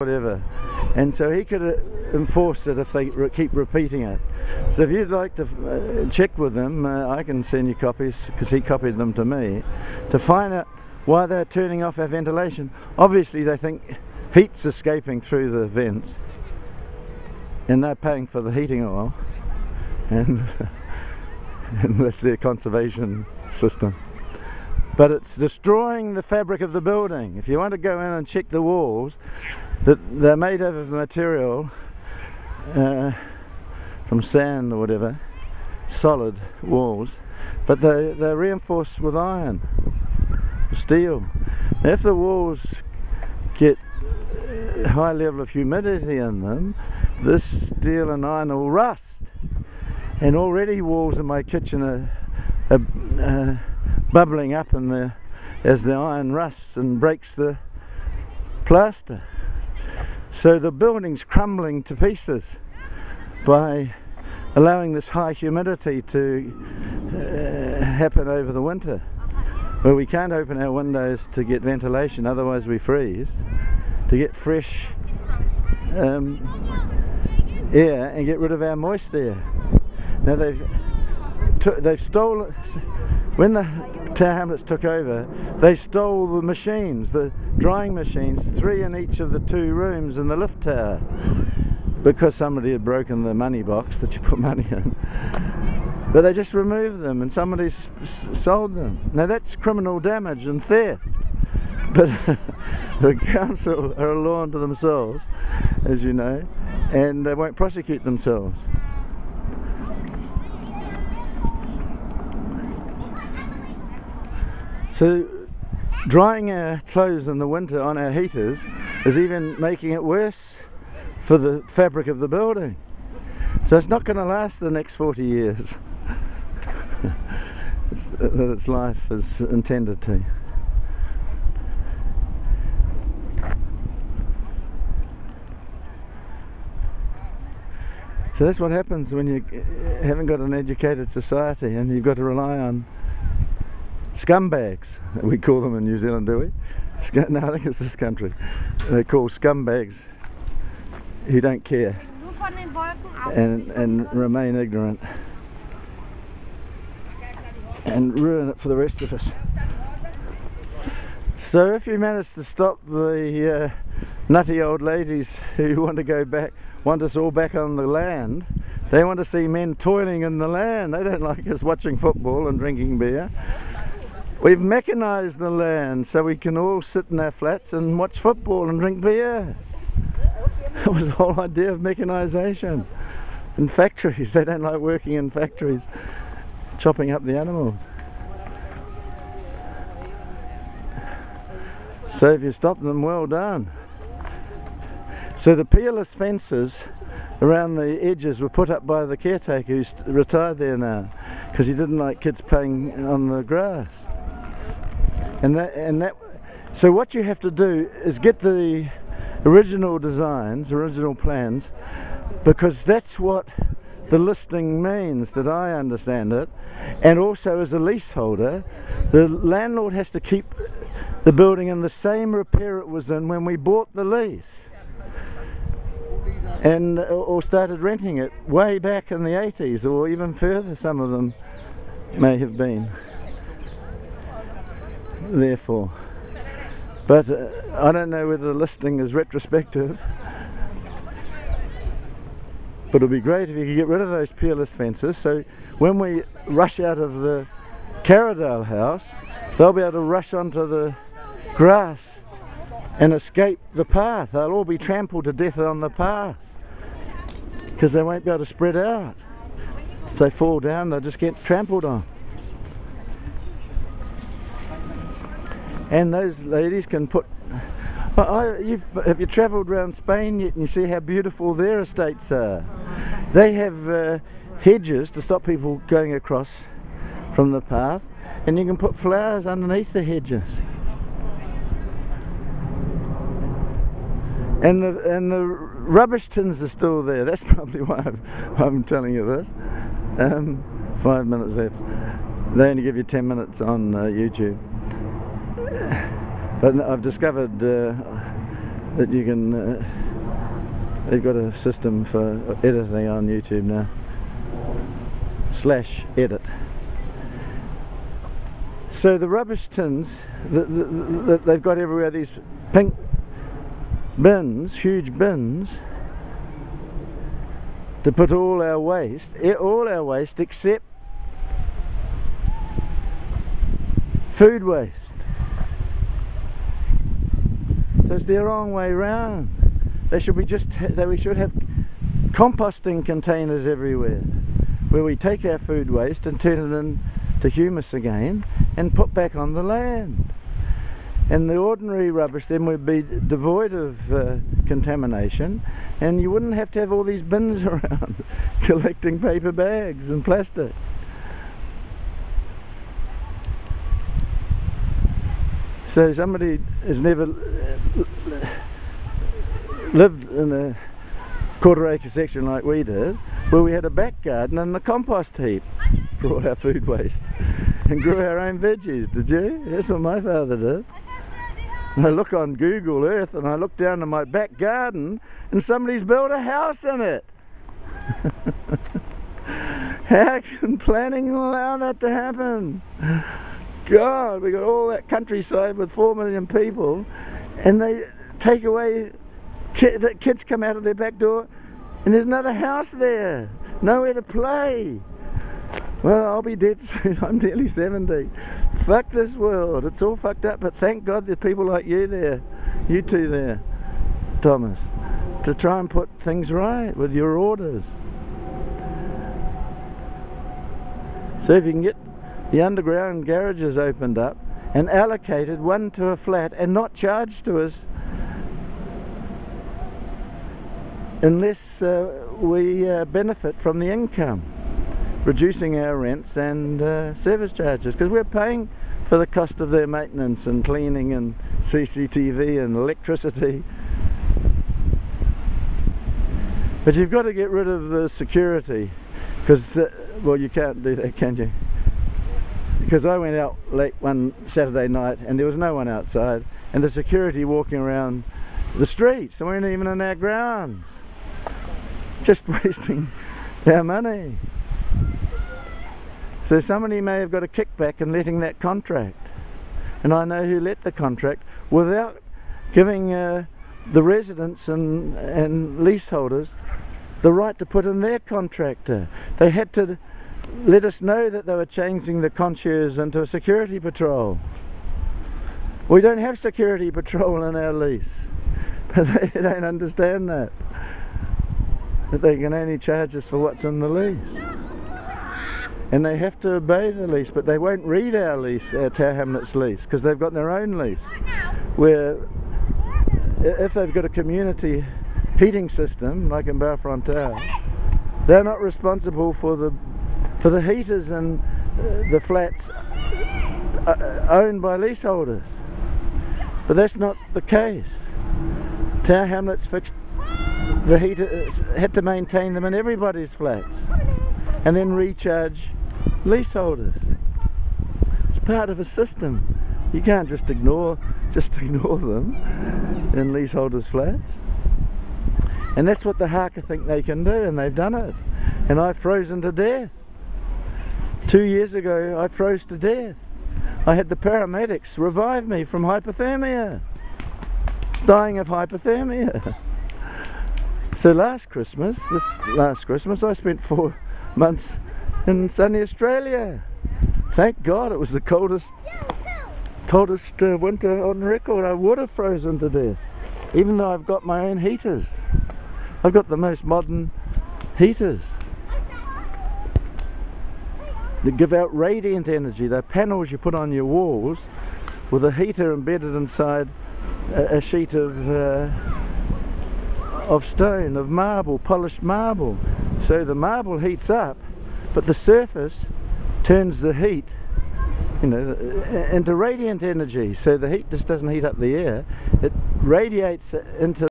whatever, and so he could enforce it if they keep repeating it. So if you'd like to check with them, I can send you copies, because he copied them to me, to find out why they're turning off our ventilation. Obviously they think heat's escaping through the vents, and they're paying for the heating oil, and, and that's their conservation system. But it's destroying the fabric of the building. If you want to go in and check the walls, they're made out of material from sand or whatever, solid walls, but they're reinforced with iron, steel. Now, if the walls get a high level of humidity in them, this steel and iron will rust. And already walls in my kitchen are bubbling up as the iron rusts and breaks the plaster. So the building's crumbling to pieces by allowing this high humidity to happen over the winter. Well, we can't open our windows to get ventilation, otherwise we freeze, to get fresh air and get rid of our moist air. Now they've stolen, when the Tower Hamlets took over, they stole the machines, the drying machines, 3 in each of the 2 rooms in the lift tower, because somebody had broken the money box that you put money in. But they just removed them and somebody sold them. Now that's criminal damage and theft, but the council are a law unto themselves, as you know, and they won't prosecute themselves. So drying our clothes in the winter on our heaters is even making it worse for the fabric of the building. So it's not going to last the next 40 years that its life is intended to. So that's what happens when you haven't got an educated society and you've got to rely on scumbags, we call them in New Zealand, do we? No, I think it's this country. They're called scumbags who don't care and remain ignorant and ruin it for the rest of us. So if you manage to stop the nutty old ladies who want to go back, want us all back on the land, they want to see men toiling in the land. They don't like us watching football and drinking beer. We've mechanised the land so we can all sit in our flats and watch football and drink beer. That was the whole idea of mechanisation. In factories, they don't like working in factories, chopping up the animals. So if you stop them, well done. So the peerless fences around the edges were put up by the caretaker, who's retired there now, because he didn't like kids playing on the grass. So what you have to do is get the original designs, original plans, because that's what the listing means, that I understand it. And also, as a leaseholder, the landlord has to keep the building in the same repair it was in when we bought the lease, and or started renting it way back in the 80s, or even further. Some of them may have been. Therefore, but I don't know whether the listing is retrospective, but it'd be great if you could get rid of those peerless fences, so when we rush out of the Carradale house, they'll be able to rush onto the grass and escape the path. They'll all be trampled to death on the path because they won't be able to spread out. If they fall down, they'll just get trampled on. And those ladies can put... have you travelled around Spain yet and you see how beautiful their estates are? They have hedges to stop people going across from the path, and you can put flowers underneath the hedges. And the rubbish tins are still there. That's probably why I'm telling you this. 5 minutes left. They only give you 10 minutes on YouTube. But I've discovered that you can, they've got a system for editing on YouTube now, /edit. So the rubbish tins that they've got everywhere, these pink bins, huge bins, to put all our waste except food waste. So it's the wrong way round. We should have composting containers everywhere, where we take our food waste and turn it into humus again and put back on the land. And the ordinary rubbish then would be devoid of contamination, and you wouldn't have to have all these bins around collecting paper bags and plastic. So somebody has never lived in a quarter-acre section like we did, where we had a back garden and a compost heap for all our food waste, and grew our own veggies. Did you? That's what my father did. And I look on Google Earth and I look down in my back garden and somebody's built a house in it. How can planning allow that to happen? God, we got all that countryside with 4 million people, and they take away, the kids come out of their back door and there's another house there, nowhere to play. Well, I'll be dead soon. I'm nearly 70. Fuck this world. It's all fucked up, but thank God there's people like you there, you two there, Thomas, to try and put things right with your orders. So if you can get the underground garages opened up and allocated, one to a flat, and not charged to us unless we benefit from the income, reducing our rents and service charges, because we're paying for the cost of their maintenance and cleaning and CCTV and electricity. But you've got to get rid of the security, because well, you can't do that, can you? Because I went out late one Saturday night and there was no one outside, and the security walking around the streets, and we weren't even in our grounds, just wasting our money. So somebody may have got a kickback in letting that contract, and I know who let the contract without giving the residents and leaseholders the right to put in their contractor. They had to let us know that they were changing the concierge into a security patrol. We don't have security patrol in our lease, but they don't understand that they can only charge us for what's in the lease. And they have to obey the lease, but they won't read our lease, our Tower Hamlets lease, because they've got their own lease, where if they've got a community heating system, like in Balfron Tower, they're not responsible for the heaters in the flats owned by leaseholders. But that's not the case. Tower Hamlets fixed the heaters, had to maintain them in everybody's flats, and then recharge leaseholders. It's part of a system. You can't just ignore them in leaseholders' flats. And that's what the Haka think they can do, and they've done it. And I've frozen to death. 2 years ago, I froze to death. I had the paramedics revive me from hypothermia. Dying of hypothermia. So last Christmas, I spent 4 months in sunny Australia. Thank God it was the coldest winter on record. I would have frozen to death, even though I've got my own heaters. I've got the most modern heaters that give out radiant energy. They're panels you put on your walls with a heater embedded inside a sheet of stone, of marble, polished marble. So the marble heats up, but the surface turns the heat, into radiant energy. So the heat just doesn't heat up the air, it radiates into